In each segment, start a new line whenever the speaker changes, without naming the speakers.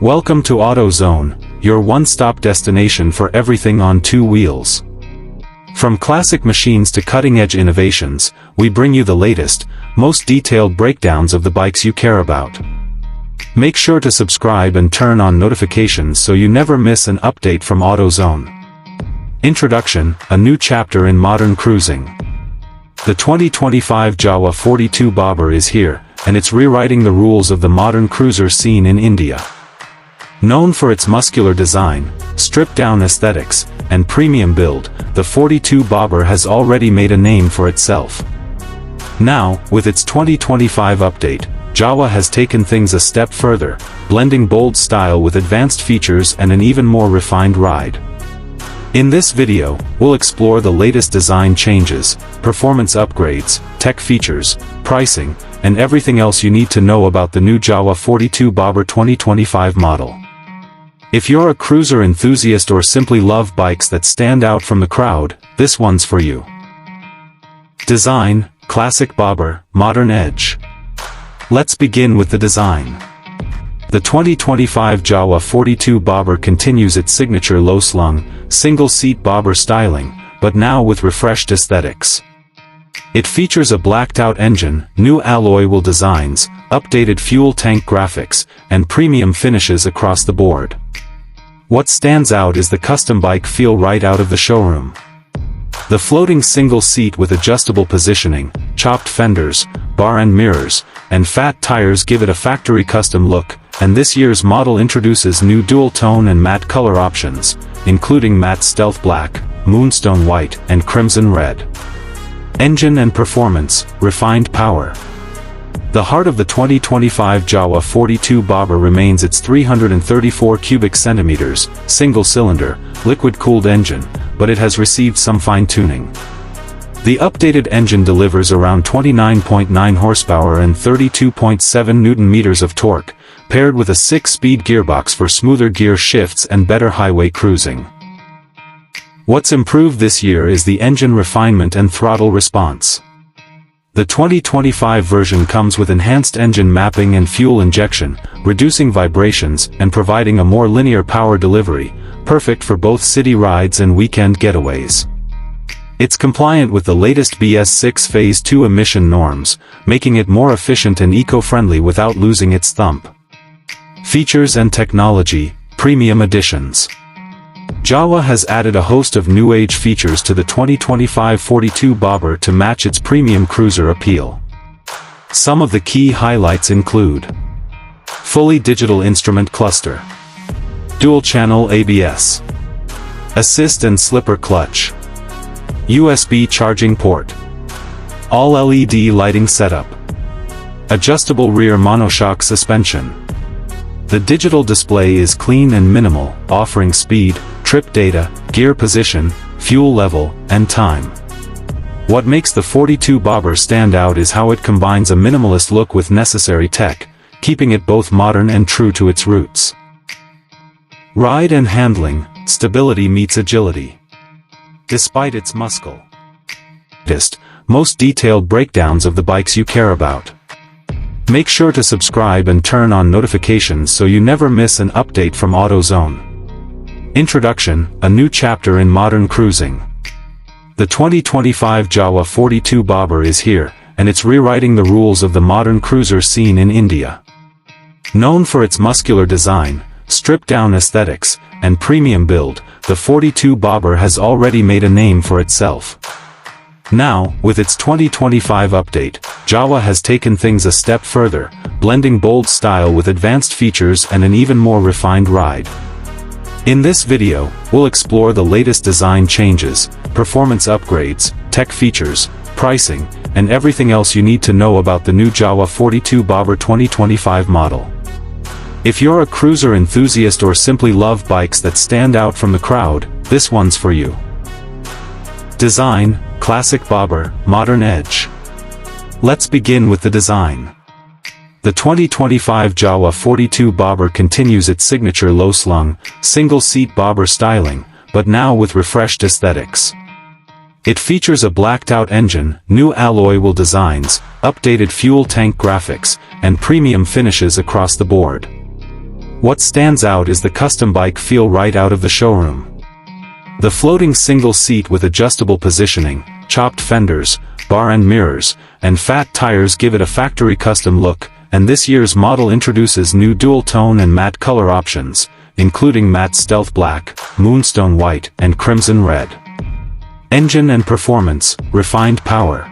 Welcome to AutoZone, your one-stop destination for everything on two wheels. From classic machines to cutting-edge innovations, we bring you the latest, most detailed breakdowns of the bikes you care about. Make sure to subscribe and turn on notifications so you never miss an update from AutoZone. Introduction: a new chapter in modern cruising. The 2025 Jawa 42 Bobber is here, and it's rewriting the rules of the modern cruiser scene in India. Known for its muscular design, stripped-down aesthetics, and premium build, the 42 Bobber has already made a name for itself. Now, with its 2025 update, Jawa has taken things a step further, blending bold style with advanced features and an even more refined ride. In this video, we'll explore the latest design changes, performance upgrades, tech features, pricing, and everything else you need to know about the new Jawa 42 Bobber 2025 model. If you're a cruiser enthusiast or simply love bikes that stand out from the crowd, this one's for you. Design: classic bobber, modern edge. Let's begin with the design. The 2025 Jawa 42 Bobber continues its signature low-slung, single-seat bobber styling, but now with refreshed aesthetics. It features a blacked-out engine, new alloy wheel designs, updated fuel tank graphics, and premium finishes across the board. What stands out is the custom bike feel right out of the showroom. The floating single seat with adjustable positioning, chopped fenders, bar end mirrors, and fat tires give it a factory custom look, and this year's model introduces new dual-tone and matte color options, including matte stealth black, moonstone white, and crimson red. Engine and performance: refined power. The heart of the 2025 Jawa 42 Bobber remains its 334 cubic centimeters, single-cylinder, liquid-cooled engine, but it has received some fine-tuning. The updated engine delivers around 29.9 horsepower and 32.7 Newton-meters of torque, paired with a 6-speed gearbox for smoother gear shifts and better highway cruising. What's improved this year is the engine refinement and throttle response. The 2025 version comes with enhanced engine mapping and fuel injection, reducing vibrations and providing a more linear power delivery, perfect for both city rides and weekend getaways. It's compliant with the latest BS6 Phase 2 emission norms, making it more efficient and eco-friendly without losing its thump. Features and technology: premium editions. Jawa has added a host of new-age features to the 2025 42 Bobber to match its premium cruiser appeal. Some of the key highlights include: fully digital instrument cluster, dual-channel ABS, assist and slipper clutch, USB charging port, all-LED lighting setup, adjustable rear monoshock suspension. The digital display is clean and minimal, offering speed, trip data, gear position, fuel level, and time. What makes the 42 Bobber stand out is how it combines a minimalist look with necessary tech, keeping it both modern and true to its roots. Ride and handling: stability meets agility. Despite its muscle, most detailed breakdowns of the bikes you care about. Make sure to subscribe and turn on notifications so you never miss an update from AutoZone. Introduction: a new chapter in modern cruising. The 2025 Jawa 42 Bobber is here, and it's rewriting the rules of the modern cruiser scene in India. Known for its muscular design, stripped-down aesthetics, and premium build, the 42 Bobber has already made a name for itself. Now, with its 2025 update, Jawa has taken things a step further, blending bold style with advanced features and an even more refined ride. In this video, we'll explore the latest design changes, performance upgrades, tech features, pricing, and everything else you need to know about the new Jawa 42 Bobber 2025 model. If you're a cruiser enthusiast or simply love bikes that stand out from the crowd, this one's for you. Design: classic bobber, modern edge. Let's begin with the design. The 2025 Jawa 42 Bobber continues its signature low-slung, single-seat bobber styling, but now with refreshed aesthetics. It features a blacked-out engine, new alloy wheel designs, updated fuel tank graphics, and premium finishes across the board. What stands out is the custom bike feel right out of the showroom. The floating single seat with adjustable positioning, chopped fenders, bar end mirrors, and fat tires give it a factory custom look, and this year's model introduces new dual-tone and matte color options, including matte stealth black, moonstone white, and crimson red. Engine and performance, refined power.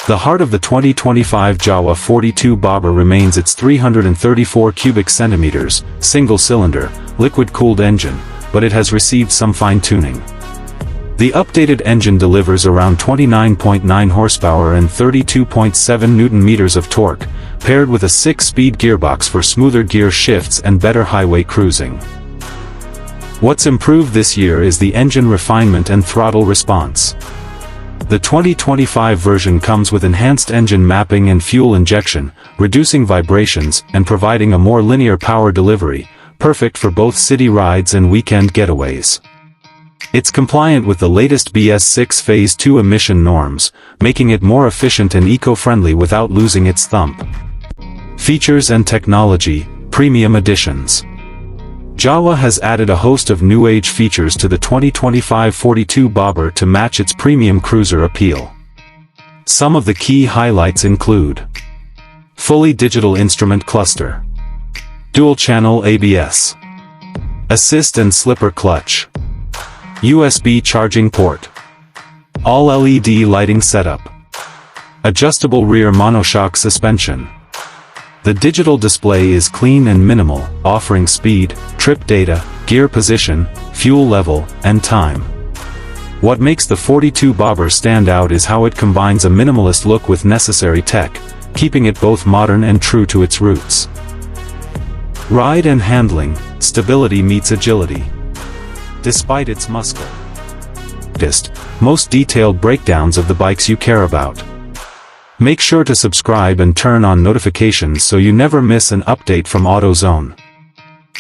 The heart of the 2025 Jawa 42 bobber remains its 334 cubic centimeters, single-cylinder, liquid-cooled engine, but it has received some fine-tuning. The updated engine delivers around 29.9 horsepower and 32.7 Newton-meters of torque, paired with a 6-speed gearbox for smoother gear shifts and better highway cruising. What's improved this year is the engine refinement and throttle response. The 2025 version comes with enhanced engine mapping and fuel injection, reducing vibrations and providing a more linear power delivery, perfect for both city rides and weekend getaways. It's compliant with the latest BS6 Phase 2 emission norms, making it more efficient and eco-friendly without losing its thump. Features and technology, premium editions. Jawa has added a host of new-age features to the 2025 42 bobber to match its premium cruiser appeal. Some of the key highlights include: fully digital instrument cluster, dual-channel ABS, assist and slipper clutch, USB charging port, all-LED lighting setup, adjustable rear monoshock suspension. The digital display is clean and minimal, offering speed, trip data, gear position, fuel level, and time. What makes the 42 bobber stand out is how it combines a minimalist look with necessary tech, keeping it both modern and true to its roots. Ride and handling, stability meets agility. Despite its muscle, most detailed breakdowns of the bikes you care about. Make sure to subscribe and turn on notifications so you never miss an update from AutoZone.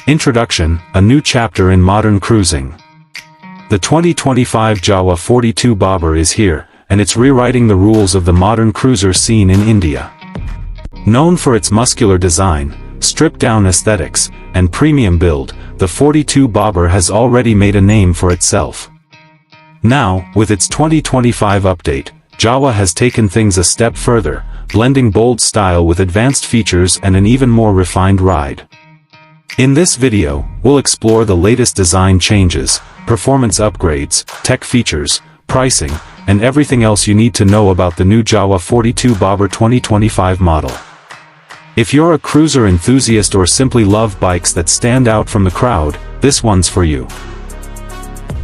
Introduction, a new chapter in modern cruising. The 2025 Jawa 42 bobber is here, and it's rewriting the rules of the modern cruiser scene in India. Known for its muscular design, stripped-down aesthetics, and premium build, the 42 bobber has already made a name for itself. Now, with its 2025 update, Jawa has taken things a step further, blending bold style with advanced features and an even more refined ride. In this video, we'll explore the latest design changes, performance upgrades, tech features, pricing, and everything else you need to know about the new Jawa 42 bobber 2025 model. If you're a cruiser enthusiast or simply love bikes that stand out from the crowd, this one's for you.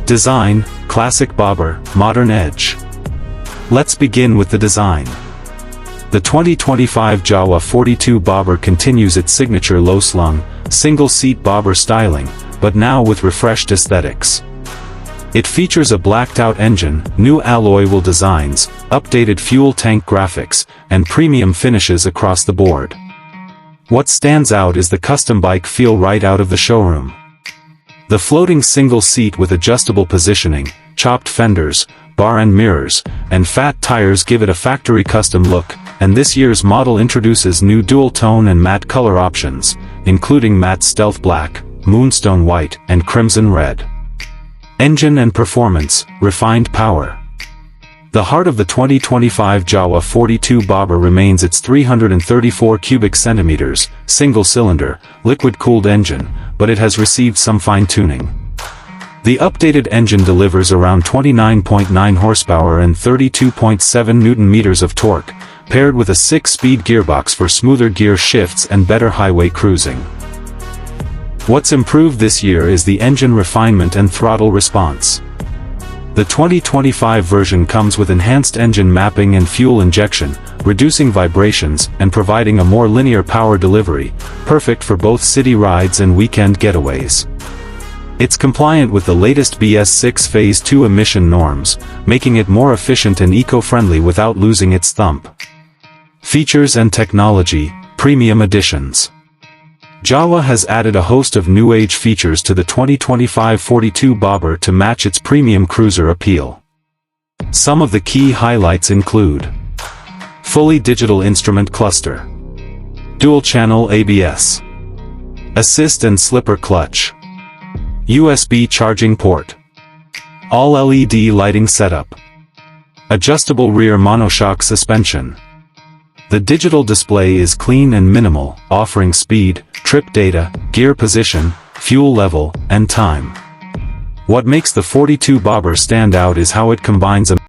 Design, classic bobber, modern edge. Let's begin with the design. The 2025 Jawa 42 bobber continues its signature low-slung, single-seat bobber styling, but now with refreshed aesthetics. It features a blacked-out engine, new alloy wheel designs, updated fuel tank graphics, and premium finishes across the board. What stands out is the custom bike feel right out of the showroom. The floating single seat with adjustable positioning, chopped fenders, bar end mirrors, and fat tires give it a factory custom look, and this year's model introduces new dual-tone and matte color options, including matte stealth black, moonstone white, and crimson red. Engine and performance, refined power. The heart of the 2025 Jawa 42 bobber remains its 334 cubic centimeters, single-cylinder, liquid-cooled engine, but it has received some fine-tuning. The updated engine delivers around 29.9 horsepower and 32.7 Newton-meters of torque, paired with a 6-speed gearbox for smoother gear shifts and better highway cruising. What's improved this year is the engine refinement and throttle response. The 2025 version comes with enhanced engine mapping and fuel injection, reducing vibrations and providing a more linear power delivery, perfect for both city rides and weekend getaways. It's compliant with the latest BS6 Phase 2 emission norms, making it more efficient and eco-friendly without losing its thump. Features and technology, premium editions. Jawa has added a host of new-age features to the 2025 42 bobber to match its premium cruiser appeal. Some of the key highlights include: fully digital instrument cluster, dual-channel ABS, Assist and slipper clutch. USB charging port. All LED lighting setup. Adjustable rear monoshock suspension. The digital display is clean and minimal, offering speed, trip data, gear position, fuel level, and time. What makes the 42 Bobber stand out is how it combines a